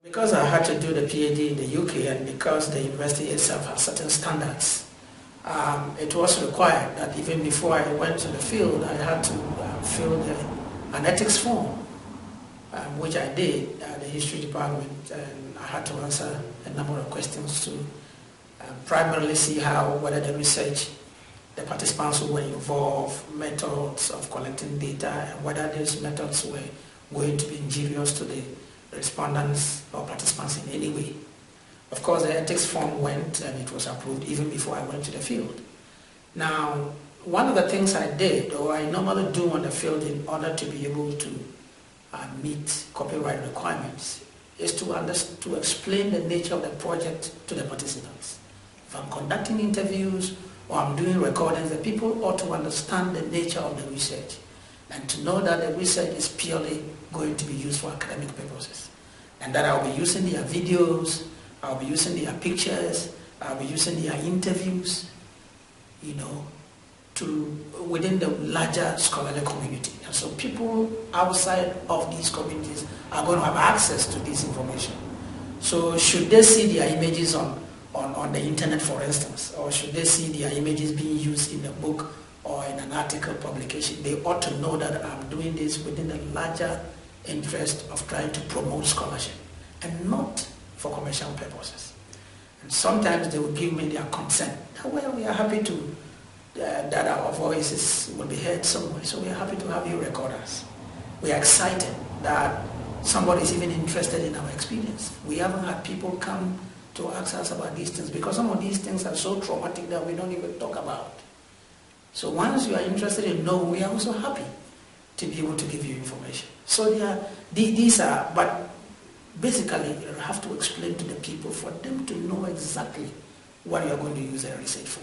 Because I had to do the PhD in the UK and because the university itself has certain standards, it was required that even before I went to the field, I had to fill an ethics form, which I did at the history department, and I had to answer a number of questions to primarily see whether the research, the participants who were involved, methods of collecting data, and whether those methods were going to be injurious to the respondents or participants in any way. Of course, the ethics form went and it was approved even before I went to the field. Now, one of the things I did, or I normally do on the field in order to be able to meet copyright requirements, is to explain the nature of the project to the participants. If I'm conducting interviews or I'm doing recordings, the people ought to understand the nature of the research and to know that the research is purely going to be used for academic purposes. And that I'll be using their videos, I'll be using their pictures, I'll be using their interviews, within the larger scholarly community. And so people outside of these communities are going to have access to this information. So should they see their images on the internet, for instance, or should they see their images being used in a book or in an article publication, they ought to know that I'm doing this within the larger interest of trying to promote scholarship and not for commercial purposes. And sometimes they will give me their consent. Well, we are happy to that our voices will be heard somewhere, so we are happy to have you record us. We are excited that somebody is even interested in our experience. We haven't had people come to ask us about these things because some of these things are so traumatic that we don't even talk about. So once you are interested in knowing, we are also happy to be able to give you information. So these are, but basically you have to explain to the people for them to know exactly what you are going to use their research for.